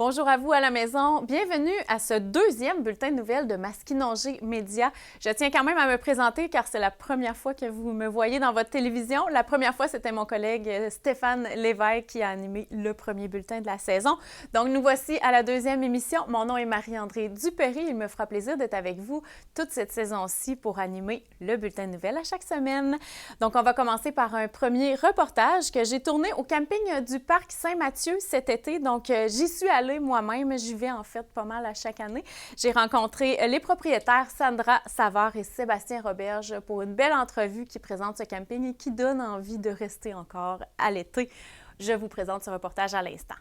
Bonjour à vous à la maison. Bienvenue à ce deuxième bulletin de nouvelles de Masquinongé Média. Je tiens quand même à me présenter car c'est la première fois que vous me voyez dans votre télévision. La première fois, c'était mon collègue Stéphane Lévesque qui a animé le premier bulletin de la saison. Donc, nous voici à la deuxième émission. Mon nom est Marie-André Dupéry. Il me fera plaisir d'être avec vous toute cette saison-ci pour animer le bulletin de nouvelles à chaque semaine. Donc, on va commencer par un premier reportage que j'ai tourné au camping du Parc Saint-Mathieu cet été. Donc, j'y suis allée moi-même, j'y vais en fait pas mal à chaque année. J'ai rencontré les propriétaires Sandra Savard et Sébastien Roberge pour une belle entrevue qui présente ce camping et qui donne envie de rester encore à l'été. Je vous présente ce reportage à l'instant.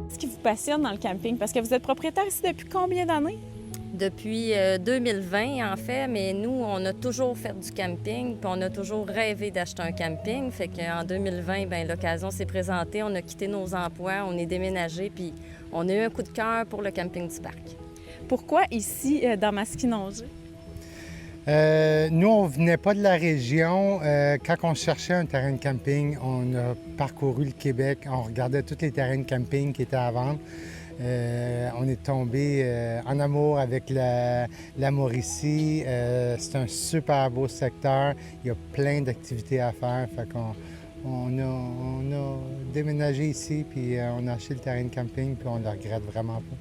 Qu'est-ce qui vous passionne dans le camping? Parce que vous êtes propriétaire ici depuis combien d'années? Depuis 2020, en fait, mais nous, on a toujours fait du camping, puis on a toujours rêvé d'acheter un camping. Fait qu'en 2020, bien, l'occasion s'est présentée, on a quitté nos emplois, on est déménagé, puis on a eu un coup de cœur pour le camping du parc. Pourquoi ici, dans Masquinongé? Nous, on venait pas de la région. Quand on cherchait un terrain de camping, on a parcouru le Québec, on regardait tous les terrains de camping qui étaient à vendre. On est tombé en amour avec la Mauricie. C'est un super beau secteur. Il y a plein d'activités à faire. Fait qu'on on a déménagé ici, puis on a acheté le terrain de camping, puis on le regrette vraiment pas.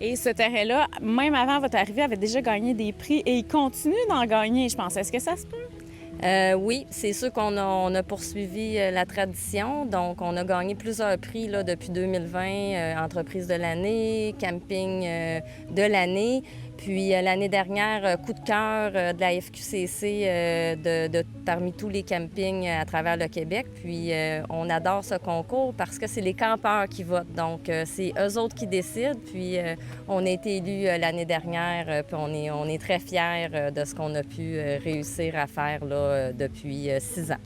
Et ce terrain-là, même avant votre arrivée, avait déjà gagné des prix et il continue d'en gagner, je pense. Est-ce que ça se peut? Oui, c'est sûr on a poursuivi la tradition. Donc, on a gagné plusieurs prix là, depuis 2020, entreprise de l'année, camping de l'année. Puis l'année dernière, coup de cœur de la FQCC parmi tous les campings à travers le Québec. Puis on adore ce concours parce que c'est les campeurs qui votent. Donc c'est eux autres qui décident. Puis on a été élus l'année dernière. Puis on est très fiers de ce qu'on a pu réussir à faire là, depuis 6 ans.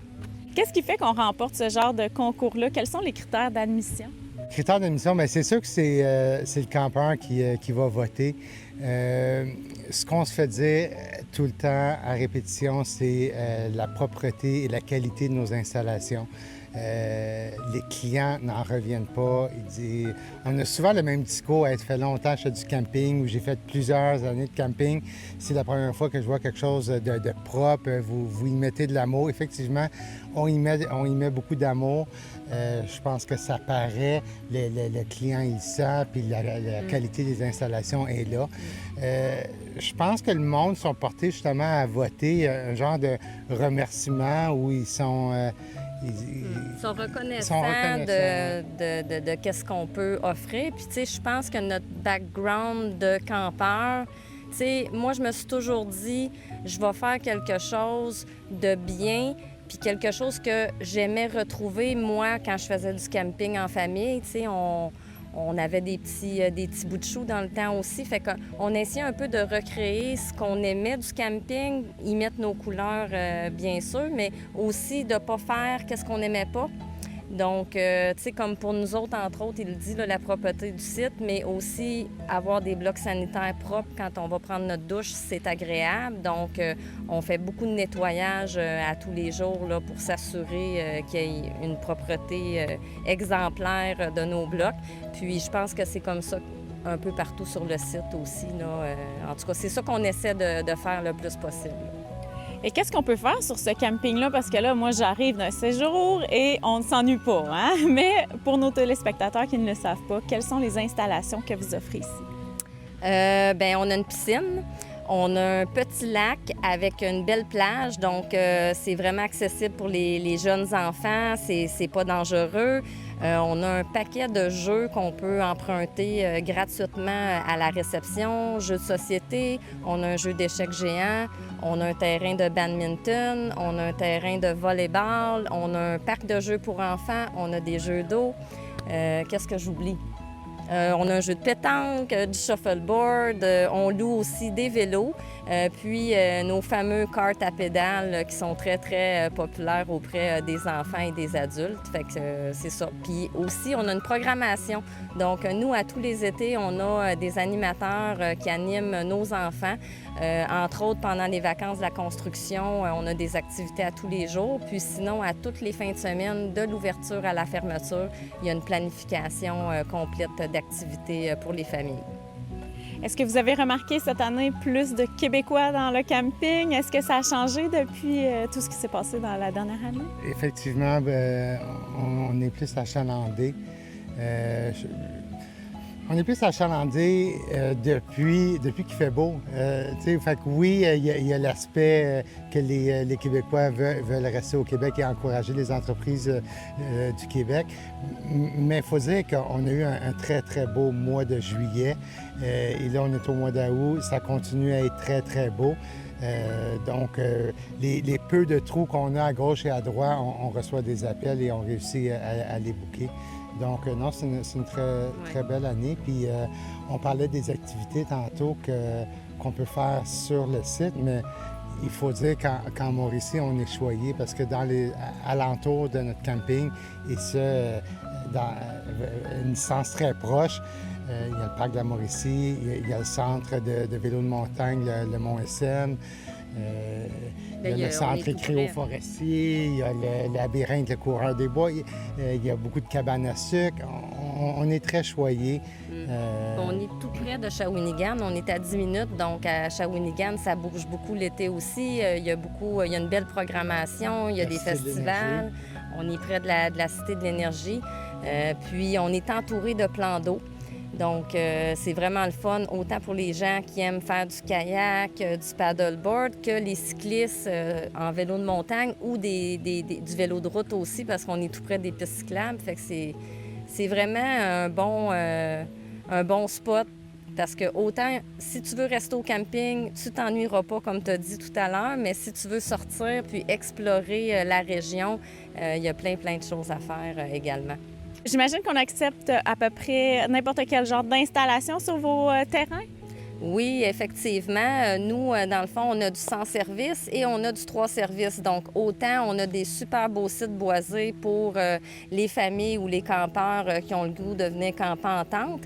Qu'est-ce qui fait qu'on remporte ce genre de concours-là? Quels sont les critères d'admission? Critères d'admission, bien, c'est sûr que c'est le campeur qui va voter. Ce qu'on se fait dire tout le temps à répétition, c'est la propreté et la qualité de nos installations. Les clients n'en reviennent pas. On a souvent le même discours. Ça fait longtemps que je fais du camping ou j'ai fait plusieurs années de camping. C'est la première fois que je vois quelque chose de propre. Vous y mettez de l'amour. Effectivement, on y met beaucoup d'amour. Je pense que ça paraît. Le client, il sent, puis la qualité des installations est là. Je pense que le monde sont portés justement à voter un genre de remerciement où ils sont... Ils sont reconnaissants de qu'est-ce qu'on peut offrir. Puis, tu sais, je pense que notre background de campeur, tu sais, moi, je me suis toujours dit, je vais faire quelque chose de bien, puis quelque chose que j'aimais retrouver, moi, quand je faisais du camping en famille. Tu sais, on avait des petits bouts de chou dans le temps aussi. Fait qu'on essayait un peu de recréer ce qu'on aimait du camping, y mettre nos couleurs, bien sûr, mais aussi de ne pas faire qu'est-ce qu'on n'aimait pas. Donc, tu sais, comme pour nous autres, entre autres, il dit là, la propreté du site, mais aussi avoir des blocs sanitaires propres quand on va prendre notre douche, c'est agréable. Donc, on fait beaucoup de nettoyage à tous les jours là, pour s'assurer qu'il y ait une propreté exemplaire de nos blocs. Puis, je pense que c'est comme ça un peu partout sur le site aussi. Là. En tout cas, c'est ça qu'on essaie de faire le plus possible. Et qu'est-ce qu'on peut faire sur ce camping-là? Parce que là, moi, j'arrive d'un séjour et on ne s'ennuie pas, hein? Mais pour nos téléspectateurs qui ne le savent pas, quelles sont les installations que vous offrez ici? Bien, on a une piscine. On a un petit lac avec une belle plage, donc c'est vraiment accessible pour les jeunes enfants, c'est pas dangereux. On a un paquet de jeux qu'on peut emprunter gratuitement à la réception, jeux de société, on a un jeu d'échecs géant, on a un terrain de badminton, on a un terrain de volleyball, on a un parc de jeux pour enfants, on a des jeux d'eau. Qu'est-ce que j'oublie? On a un jeu de pétanque, du shuffleboard, on loue aussi des vélos, puis nos fameux karts à pédales qui sont très, très populaires auprès des enfants et des adultes. Fait que c'est ça. Puis aussi, on a une programmation. Donc, nous, à tous les étés, on a des animateurs qui animent nos enfants. Entre autres, pendant les vacances de la construction, on a des activités à tous les jours. Puis sinon, à toutes les fins de semaine, de l'ouverture à la fermeture, il y a une planification complète d'activités pour les familles. Est-ce que vous avez remarqué cette année plus de Québécois dans le camping? Est-ce que ça a changé depuis tout ce qui s'est passé dans la dernière année? Effectivement, on est plus achalandés. On est plus achalandés depuis qu'il fait beau. Fait que oui, il y a l'aspect que les Québécois veulent rester au Québec et encourager les entreprises du Québec. Mais il faut dire qu'on a eu un très, très beau mois de juillet. Et là, on est au mois d'août. Ça continue à être très, très beau. Donc, les peu de trous qu'on a à gauche et à droite, on reçoit des appels et on réussit à les booker. Donc, non, c'est une très belle année. Puis, on parlait des activités tantôt qu'on peut faire sur le site, mais il faut dire qu'en Mauricie, on est choyé parce que dans les alentours de notre camping, et ce, dans une distance très proche, il y a le parc de la Mauricie, il y a le centre de vélo de montagne, le Mont-SN. Il y a le centre écréo-forestier, il y a le labyrinthe, le coureur des bois, il y a beaucoup de cabanes à sucre. On est très choyés. On est tout près de Shawinigan, on est à 10 minutes, donc à Shawinigan, ça bouge beaucoup l'été aussi. Il y a une belle programmation, il y a des festivals. On est près de la Cité de l'Énergie. Puis on est entouré de plans d'eau. Donc, c'est vraiment le fun, autant pour les gens qui aiment faire du kayak, du paddleboard, que les cyclistes en vélo de montagne ou du vélo de route aussi, parce qu'on est tout près des pistes cyclables. Fait que c'est vraiment un bon spot, parce que autant, si tu veux rester au camping, tu t'ennuieras pas, comme tu as dit tout à l'heure, mais si tu veux sortir puis explorer la région, il y a plein de choses à faire également. J'imagine qu'on accepte à peu près n'importe quel genre d'installation sur vos terrains? Oui, effectivement. Nous, dans le fond, on a du sans-service et on a du 3-services. Donc, autant on a des super beaux sites boisés pour les familles ou les campeurs qui ont le goût de venir camper en tente,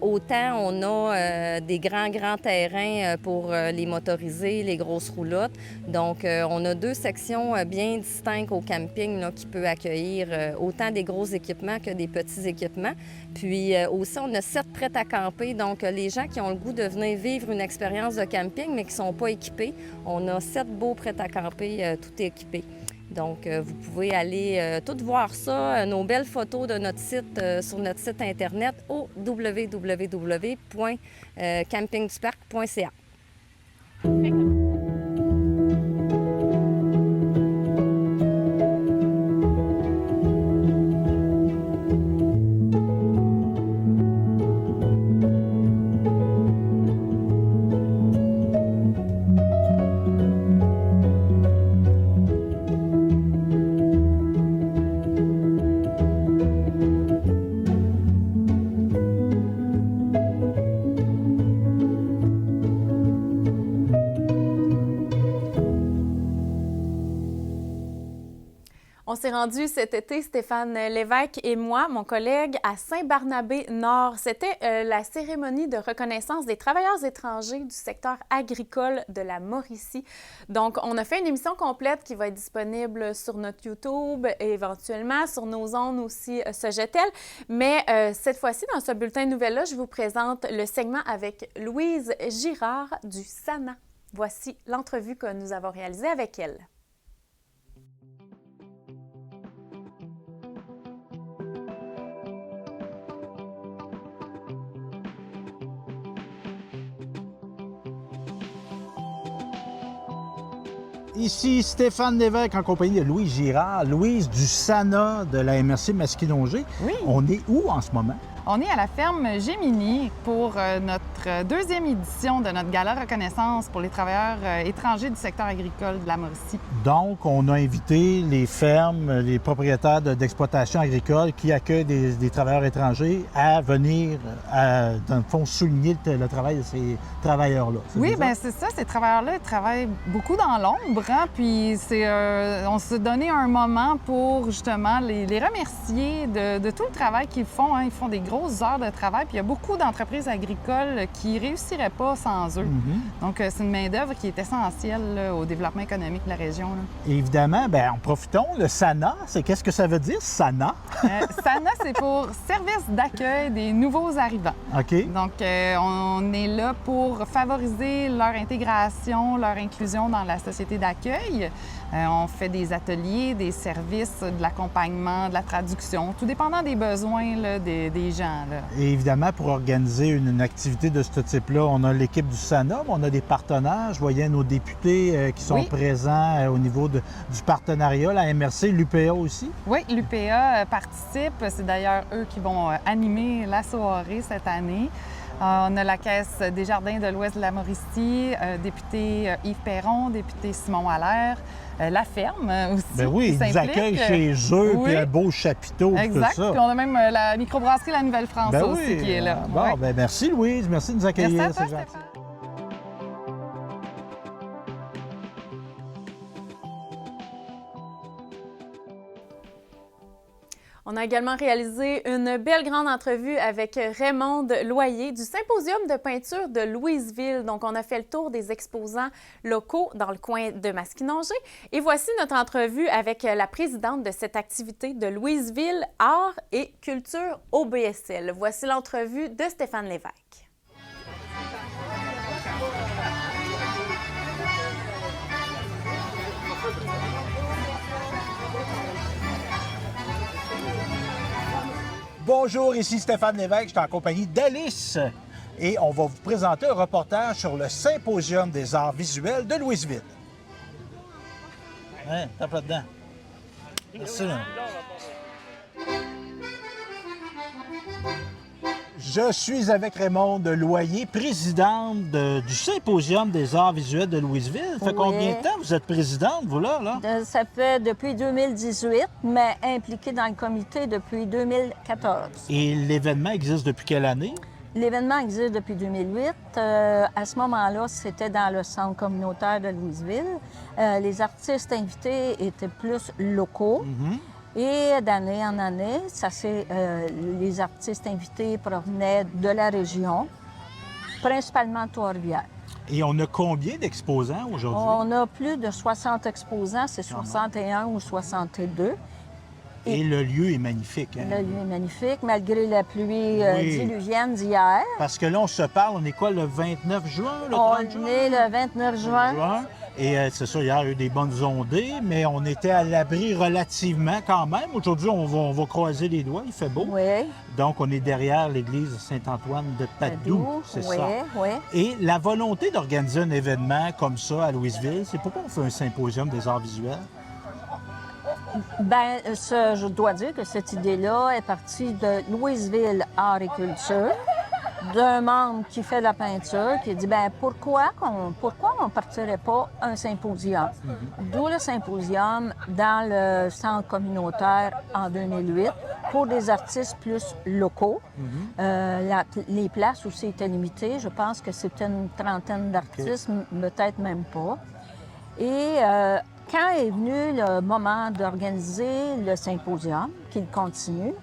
autant on a des grands terrains pour les motorisés, les grosses roulottes. Donc, on a 2 sections bien distinctes au camping là, qui peut accueillir autant des gros équipements que des petits équipements. Puis aussi, on a 7 prêts à camper. Donc, les gens qui ont le goût de venir vivre une expérience de camping, mais qui ne sont pas équipés. On a 7 beaux prêts à camper, tout équipés. Donc, vous pouvez aller tout voir ça, nos belles photos de notre site sur notre site Internet au www.campingduparc.ca. On s'est rendu cet été, Stéphane Lévesque et moi, mon collègue, à Saint-Barnabé-Nord. C'était la cérémonie de reconnaissance des travailleurs étrangers du secteur agricole de la Mauricie. Donc, on a fait une émission complète qui va être disponible sur notre YouTube et éventuellement sur nos ondes aussi, Sogetel. Mais cette fois-ci, dans ce bulletin de nouvelles-là, je vous présente le segment avec Louise Girard du SANA. Voici l'entrevue que nous avons réalisée avec elle. Ici Stéphane Lévesque en compagnie de Louise Girard. Louise du SANA de la MRC Masquinongé. Oui. On est où en ce moment? On est à la ferme Gémini pour notre notre deuxième édition de notre gala reconnaissance pour les travailleurs étrangers du secteur agricole de la Mauricie. Donc, on a invité les fermes, les propriétaires d'exploitation agricole qui accueillent des travailleurs étrangers à venir, dans le fond, souligner le travail de ces travailleurs-là. Oui, bien c'est ça. Ces travailleurs-là travaillent beaucoup dans l'ombre, hein? Puis on s'est donné un moment pour justement les remercier de tout le travail qu'ils font. Hein? Ils font des grosses heures de travail, puis il y a beaucoup d'entreprises agricoles qui ne réussiraient pas sans eux. Donc, c'est une main-d'œuvre qui est essentielle là, au développement économique de la région. Là. Et évidemment, bien, en profitons, le SANA, qu'est-ce que ça veut dire, SANA? SANA, c'est pour Service d'accueil des nouveaux arrivants. OK. Donc, on est là pour favoriser leur intégration, leur inclusion dans la société d'accueil. On fait des ateliers, des services, de l'accompagnement, de la traduction, tout dépendant des besoins là, des gens. Là. Et évidemment, pour organiser une activité de ce type-là, on a l'équipe du SANA, mais on a des partenaires. Je voyais nos députés qui sont présents au niveau du partenariat, la MRC, l'UPA aussi. Oui, l'UPA participe. C'est d'ailleurs eux qui vont animer la soirée cette année. On a la Caisse des Jardins de l'Ouest de la Mauricie, député Yves Perron, député Simon Allaire, La Ferme aussi. Bien oui, ils nous accueillent chez eux, puis un beau chapiteau, exact. Tout ça. Puis on a même la microbrasserie La Nouvelle-France aussi qui est là. Bon, bien merci Louise, merci de nous accueillir. Merci à toi, c'est gentil. Stéphane. On a également réalisé une belle grande entrevue avec Raymonde Loyer du Symposium de peinture de Louisville. Donc, on a fait le tour des exposants locaux dans le coin de Masquinongé. Et voici notre entrevue avec la présidente de cette activité de Louisville, Art et Culture OBSL. Voici l'entrevue de Stéphane Lévesque. Bonjour, ici Stéphane Lévesque, je suis en compagnie d'Alice et on va vous présenter un reportage sur le Symposium des arts visuels de Louisville. Hein, tape là-dedans. Merci. Là. Je suis avec Raymonde Loyer, présidente du Symposium des arts visuels de Louisville. Ça fait combien de temps vous êtes présidente, vous, là? Ça fait depuis 2018, mais impliquée dans le comité depuis 2014. Et l'événement existe depuis quelle année? L'événement existe depuis 2008. À ce moment-là, c'était dans le centre communautaire de Louisville. Les artistes invités étaient plus locaux. Et d'année en année, les artistes invités provenaient de la région, principalement de Trois-Rivières. Et on a combien d'exposants aujourd'hui? On a plus de 60 exposants, c'est 61 ou 62. Et le lieu est magnifique. Hein? Le lieu est magnifique, malgré la pluie diluvienne d'hier. Parce que là, on se parle, on est quoi, le 29 juin, le 30 juin? On est le 29 juin. Et c'est ça, hier, il y a eu des bonnes ondées, mais on était à l'abri relativement quand même. Aujourd'hui, on va croiser les doigts, il fait beau. Oui. Donc, on est derrière l'église Saint-Antoine de Padoue, c'est ça. Oui. Et la volonté d'organiser un événement comme ça à Louisville, c'est pourquoi on fait un symposium des arts visuels? Bien, je dois dire que cette idée-là est partie de Louisville Art et Culture, d'un membre qui fait de la peinture, qui dit, bien, pourquoi on partirait pas un symposium? D'où le symposium dans le centre communautaire en 2008 pour des artistes plus locaux. Les places aussi étaient limitées. Je pense que c'était une trentaine d'artistes, peut-être même pas. Et quand est venu le moment d'organiser le symposium, qu'il continue,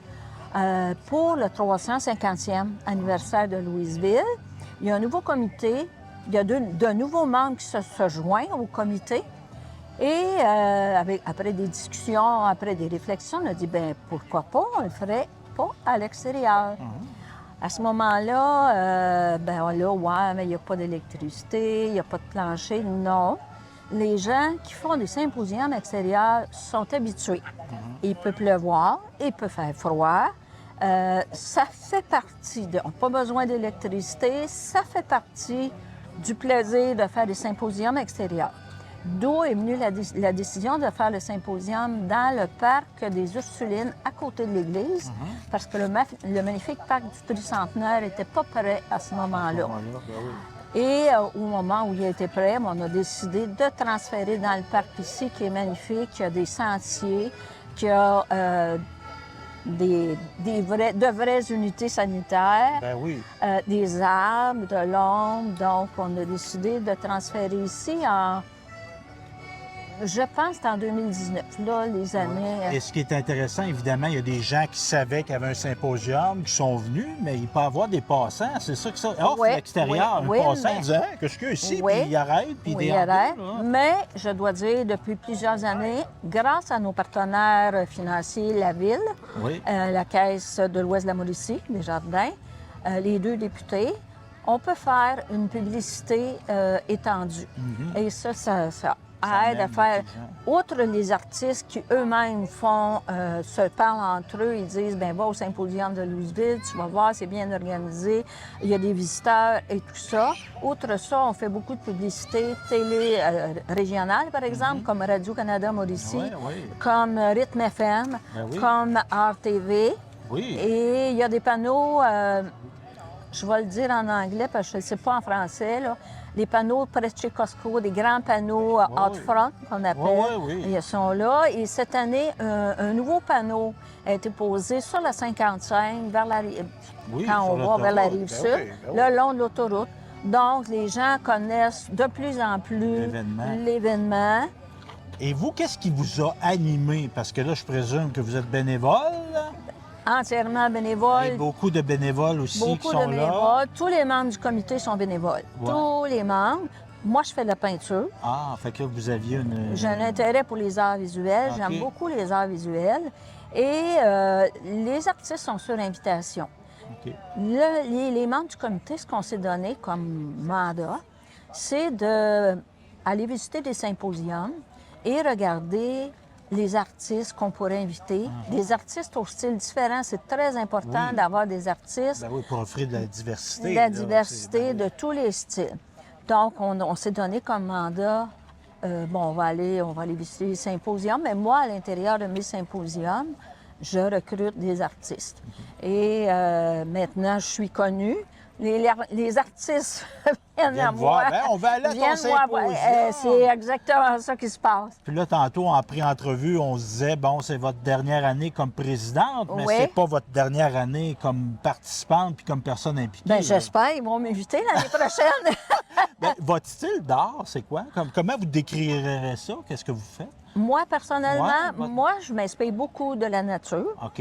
pour le 350e anniversaire de Louisville, il y a un nouveau comité, il y a de nouveaux membres qui se joignent au comité. Et après des discussions, après des réflexions, on a dit, bien, pourquoi pas, on le ferait pas à l'extérieur. À ce moment-là, mais il n'y a pas d'électricité, il n'y a pas de plancher. Non. Les gens qui font des symposiums extérieurs sont habitués. Il peut pleuvoir, il peut faire froid. Ça fait partie on n'a pas besoin d'électricité, ça fait partie du plaisir de faire des symposiums extérieurs. D'où est venue la décision de faire le symposium dans le parc des Ursulines, à côté de l'église, parce que le magnifique parc du Tricentenaire n'était pas prêt à ce moment-là. Et au moment où il était prêt, on a décidé de transférer dans le parc ici, qui est magnifique, qui a des sentiers, qui a de vraies unités sanitaires, Ben oui. des arbres, de l'ombre. Donc, on a décidé de transférer ici je pense que c'est en 2019, là, les années... Et ce qui est intéressant, évidemment, il y a des gens qui savaient qu'il y avait un symposium, qui sont venus, mais il peut y avoir des passants. C'est ça que ça... Off Oui, l'extérieur, oui, un passant mais- disant « Qu'est-ce qu'il y a ici? Oui. Puis il arrête, puis Oui, il il y aurait. déambule, là. Mais je dois dire, depuis plusieurs années, grâce à nos partenaires financiers, la Ville, Oui. la Caisse de l'Ouest de la Mauricie, les Jardins, les 2 députés, on peut faire une publicité étendue. Et ça aide à amène faire, des gens. outre les artistes qui eux-mêmes se parlent entre eux, ils disent, ben va au symposium de Louisville, tu vas voir, c'est bien organisé, il y a des visiteurs et tout ça. Outre ça, on fait beaucoup de publicité télé régionale, par exemple, comme Radio-Canada Mauricie, Ouais, oui. comme Rythme FM, Ben oui. comme RTV. Oui. Et il y a des panneaux, je vais le dire en anglais parce que je ne sais pas en français, là. Des panneaux près de chez Costco, des grands panneaux out front, qu'on appelle. Oui. Ils sont là. Et cette année, un nouveau panneau a été posé sur la 55, vers la rive, Oui, quand sur on va vers la l'autoroute. rive Ben sud, oui, ben le long de l'autoroute. Donc, les gens connaissent de plus en plus l'événement. Et vous, qu'est-ce qui vous a animé? Parce que là, je présume que vous êtes bénévole. Entièrement Il y bénévole. a beaucoup de bénévoles aussi qui Beaucoup sont de là. bénévoles. Tous les membres du comité sont bénévoles. Ouais. Tous les membres. Moi, je fais de la peinture. Ah, fait que là, vous aviez une... J'ai un intérêt pour les arts visuels. OK. J'aime beaucoup les arts visuels. Et les artistes sont sur invitation. OK. Les membres du comité, ce qu'on s'est donné comme mandat, c'est d'aller visiter des symposiums et regarder les artistes qu'on pourrait inviter. Des artistes au style différent. C'est très important Oui. d'avoir des artistes, Ben oui, pour offrir de la diversité. de la là, diversité c'est- de tous les styles. Donc, on s'est donné comme mandat, on va aller visiter les symposiums, mais moi, à l'intérieur de mes symposiums, je recrute des artistes. Et maintenant, je suis connue. Les artistes viennent à Viens moi. voir. Ben, on va aller à ton Viennent voir. symposium. C'est exactement ça qui se passe. Puis là, tantôt, en pré-entrevue, on se disait, bon, c'est votre dernière année comme présidente, mais Oui. c'est pas votre dernière année comme participante puis comme personne impliquée. Bien, là. j'espère qu'ils vont m'inviter l'année prochaine. Ben, votre style d'art, c'est quoi? Comment vous décrirez ça? Qu'est-ce que vous faites? Moi, personnellement, Ouais, votre- moi, je m'inspire beaucoup de la nature OK.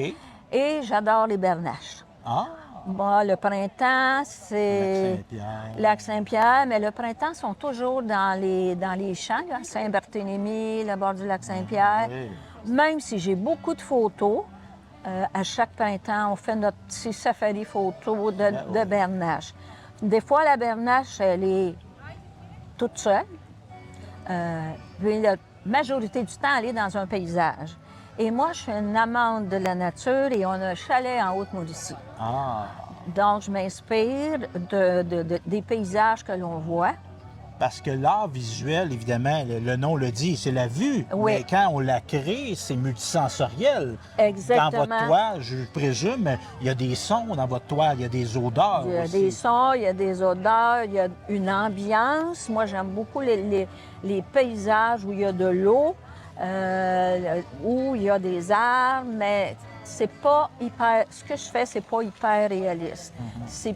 et j'adore les bernaches. Ah, Bon, le printemps, c'est Lac-Saint-Pierre. Lac-Saint-Pierre, mais le printemps sont toujours dans les champs, là, Saint-Barthélemy, le bord du Lac-Saint-Pierre. Oui. Même si j'ai beaucoup de photos, à chaque printemps, on fait notre petit safari photo de bernache. Des fois, la bernache, elle est toute seule. Puis la majorité du temps, elle est dans un paysage. Et moi, je suis une amante de la nature et on a un chalet en Haute-Mauricie. Ah, Donc, je m'inspire des paysages que l'on voit. parce que l'art visuel, évidemment, le nom le dit, c'est la vue. Oui. Mais quand on la crée, c'est multisensoriel. Exactement. Dans votre toile, je présume, il y a des sons dans votre toile, il y a des odeurs Il y a aussi. des sons, il y a des odeurs, il y a une ambiance. Moi, j'aime beaucoup les paysages où il y a de l'eau, où il y a des arbres, mais c'est pas hyper... Ce que je fais, c'est pas hyper réaliste. C'est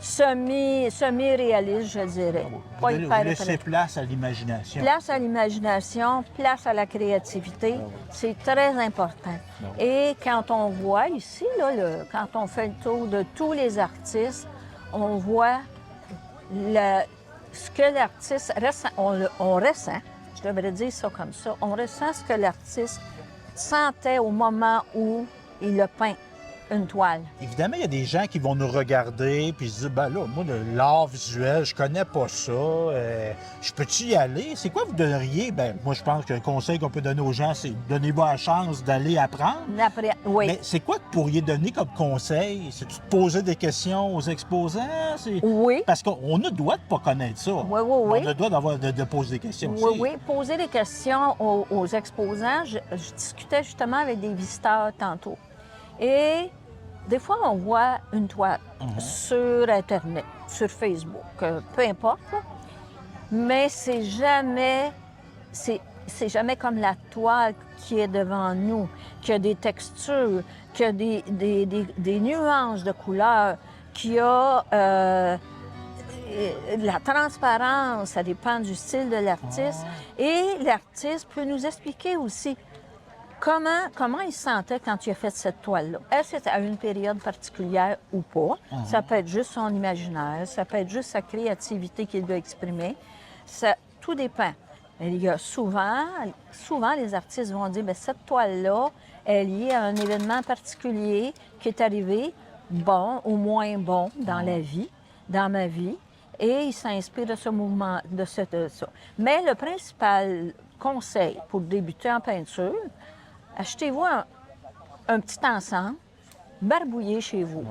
semi-réaliste, je dirais. Pas Vous hyper laissez réaliste. place à l'imagination. Place à l'imagination, place à la créativité, c'est très important. Et quand on voit ici, là, quand on fait le tour de tous les artistes, on voit ce que l'artiste ressent, on ressent, je devrais dire ça comme ça, on ressent ce que l'artiste sentait au moment où il le peint. une toile. Évidemment, il y a des gens qui vont nous regarder puis se dire, ben là, moi, l'art visuel, je connais pas ça. Je peux-tu y aller? C'est quoi vous donneriez? Ben, moi, je pense qu'un conseil qu'on peut donner aux gens, c'est donnez-vous la chance d'aller apprendre. Après, oui. Mais c'est quoi que vous pourriez donner comme conseil? C'est-tu de poser des questions aux exposants? Oui. Parce qu'on a le droit de pas connaître ça. Oui. On a le droit de poser des questions Oui, aussi. oui. Poser des questions aux exposants. Je discutais justement avec des visiteurs tantôt. Et des fois, on voit une toile sur Internet, sur Facebook, peu importe. Là. Mais c'est jamais comme la toile qui est devant nous, qui a des textures, qui a des nuances de couleurs, qui a la transparence, ça dépend du style de l'artiste. Et l'artiste peut nous expliquer aussi comment il se sentait quand il a fait cette toile-là. Est-ce que c'était à une période particulière ou pas? Ça peut être juste son imaginaire, ça peut être juste sa créativité qu'il veut exprimer. Tout dépend. Il y a souvent, les artistes vont dire, bien, cette toile-là est liée à un événement particulier qui est arrivé, bon ou moins bon, dans ma vie, et il s'inspire de ce mouvement, de ça. Mais le principal conseil pour débuter en peinture, achetez-vous un petit ensemble, barbouillez chez vous,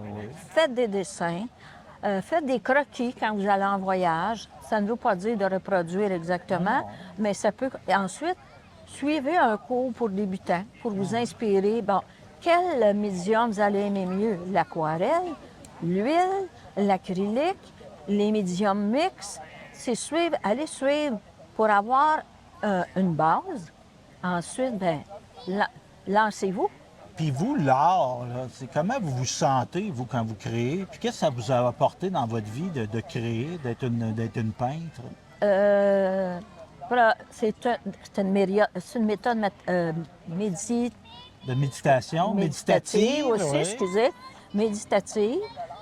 faites des dessins, faites des croquis quand vous allez en voyage. Ça ne veut pas dire de reproduire exactement, mais ça peut... Ensuite, suivez un cours pour débutants, pour vous inspirer. Bon, quel médium vous allez aimer mieux? L'aquarelle, l'huile, l'acrylique, les médiums mixtes. Allez suivre pour avoir une base. Ensuite, bien, lancez-vous. Puis vous, l'art, là, c'est comment vous vous sentez, vous, quand vous créez? Puis qu'est-ce que ça vous a apporté dans votre vie de créer, d'être une peintre? C'est une méthode De méditation? méditative aussi, oui. excusez. Méditative.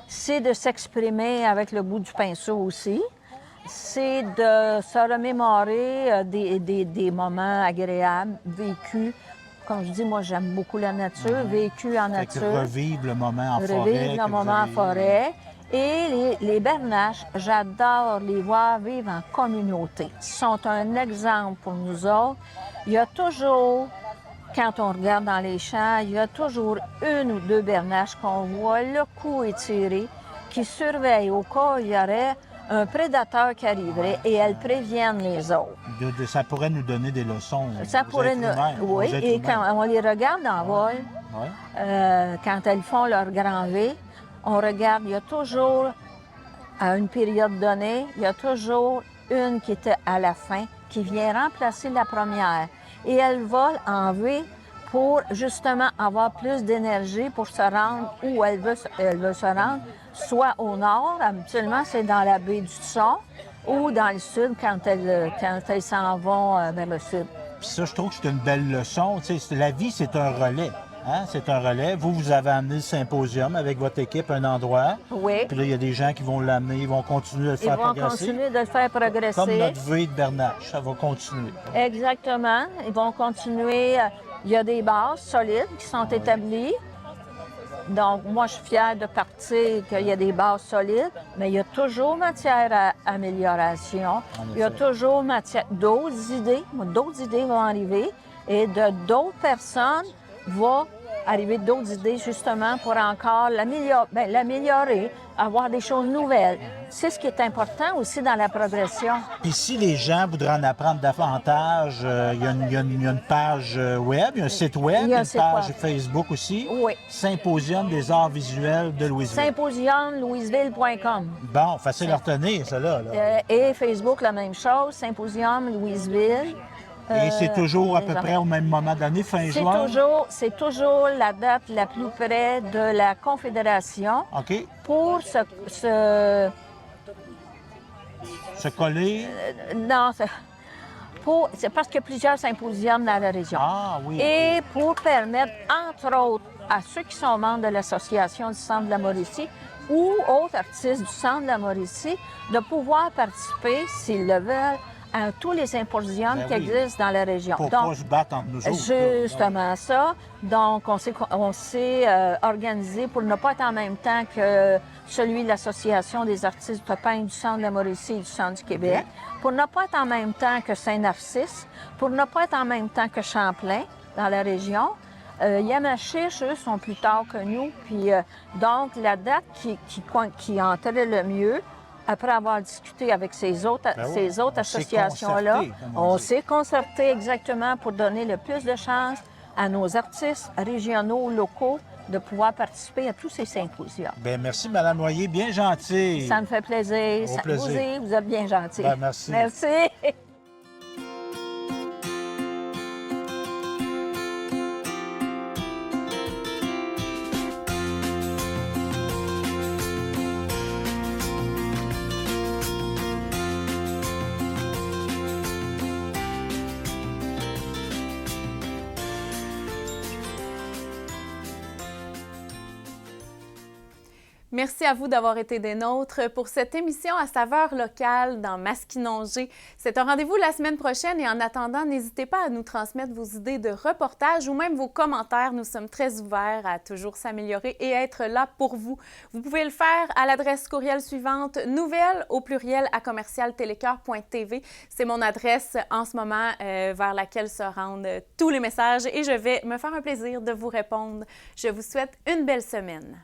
C'est de s'exprimer avec le bout du pinceau aussi. C'est de se remémorer des moments agréables, vécus. Comme je dis, moi, j'aime beaucoup la nature, vécu en Fait que nature. revivre le moment en forêt. Revivre le moment en forêt. Et les bernaches, j'adore les voir vivre en communauté. Ils sont un exemple pour nous autres. Il y a toujours, quand on regarde dans les champs, il y a toujours une ou deux bernaches qu'on voit le cou étiré, qui surveillent au cas où il y aurait un prédateur qui arriverait et elles préviennent les autres. Ça pourrait nous donner des leçons. Ça pourrait nous... Oui, et quand on les regarde en vol, quand elles font leur grand V, on regarde, il y a toujours, à une période donnée, il y a toujours une qui était à la fin, qui vient remplacer la première. Et elle vole en V pour justement avoir plus d'énergie pour se rendre où elle veut se rendre, soit au nord, habituellement c'est dans la baie du Son, ou dans le sud quand elles s'en vont vers le sud. Puis ça, je trouve que c'est une belle leçon. Tu sais, la vie, c'est un relais. Hein? C'est un relais. Vous avez amené le symposium avec votre équipe à un endroit. Oui. Puis là, il y a des gens qui vont l'amener, ils vont continuer de le faire progresser. Ils vont continuer de le faire progresser. Comme notre V de Bernache, ça va continuer. Exactement. Ils vont continuer. Il y a des bases solides qui sont établies. Donc, moi, je suis fière de partir qu'il y a des bases solides, mais il y a toujours matière à amélioration. Il y a toujours matière... D'autres idées vont arriver et d'autres personnes vont arriver d'autres idées justement pour encore l'améliorer, avoir des choses nouvelles. C'est ce qui est important aussi dans la progression. Puis si les gens voudraient en apprendre davantage, il y a une page web, il y a un site web, Il y a un une site page web. Facebook aussi. Oui. Symposium des arts visuels de Louisville. Symposiumlouisville.com. Bon, facile à retenir, ça là. Et Facebook, la même chose, Symposium Louisville. Et c'est toujours à peu près au même moment de l'année, fin juin? C'est toujours la date la plus près de la Confédération OK. pour Se coller? non, c'est parce qu'il y a plusieurs symposiums dans la région. Ah oui. Et pour permettre, entre autres, à ceux qui sont membres de l'Association du Centre de la Mauricie ou autres artistes du Centre de la Mauricie, de pouvoir participer, s'ils le veulent, à tous les symposiums Ben qui oui. existent dans la région. Pour Donc, pas se battre entre nous autres. justement ça. Donc, on s'est organisé pour ne pas être en même temps que celui de l'Association des artistes de peintre du Centre de la Mauricie et du Centre du Québec, pour ne pas être en même temps que Saint-Narcisse, pour ne pas être en même temps que Champlain dans la région. Yamachiche, eux, sont plus tard que nous. Puis, donc, la date qui entrait le mieux, après avoir discuté avec ces autres associations-là, on s'est concerté exactement pour donner le plus de chances à nos artistes régionaux, locaux, de pouvoir participer à tous ces symposiums. Bien, merci, Mme Noyer, bien gentille. Ça me fait plaisir. Au plaisir. Vous êtes bien gentils. Ben, merci. Merci. Merci à vous d'avoir été des nôtres pour cette émission à saveur locale dans Masquinongé. C'est un rendez-vous la semaine prochaine et en attendant, n'hésitez pas à nous transmettre vos idées de reportages ou même vos commentaires. Nous sommes très ouverts à toujours s'améliorer et être là pour vous. Vous pouvez le faire à l'adresse courriel suivante, nouvelles@commercialtelecoeur.tv. C'est mon adresse en ce moment vers laquelle se rendent tous les messages et je vais me faire un plaisir de vous répondre. Je vous souhaite une belle semaine.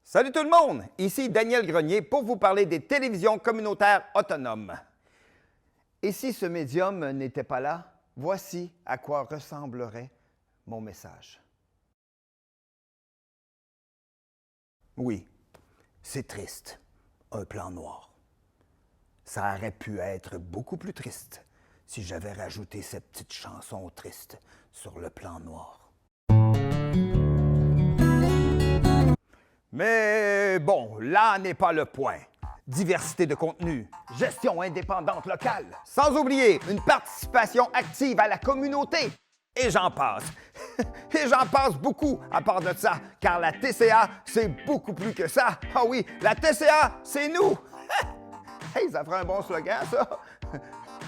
Salut tout le monde! Ici Daniel Grenier pour vous parler des télévisions communautaires autonomes. Et si ce médium n'était pas là, voici à quoi ressemblerait mon message. Oui, c'est triste, un plan noir. Ça aurait pu être beaucoup plus triste si j'avais rajouté cette petite chanson triste sur le plan noir. Mais bon, là n'est pas le point. Diversité de contenu, gestion indépendante locale, sans oublier une participation active à la communauté. Et j'en passe. Et j'en passe beaucoup à part de ça, car la TCA, c'est beaucoup plus que ça. Ah oui, la TCA, c'est nous. Hey, ça ferait un bon slogan, ça.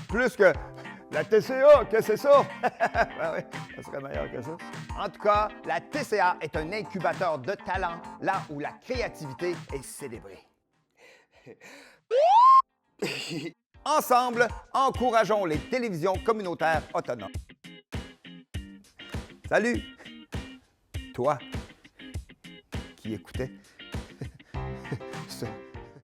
Plus que la TCA, qu'est-ce que c'est ça? Ben oui, ça serait meilleur que ça. En tout cas, la TCA est un incubateur de talent, là où la créativité est célébrée. Ensemble, encourageons les télévisions communautaires autonomes. Salut! Toi qui écoutais ce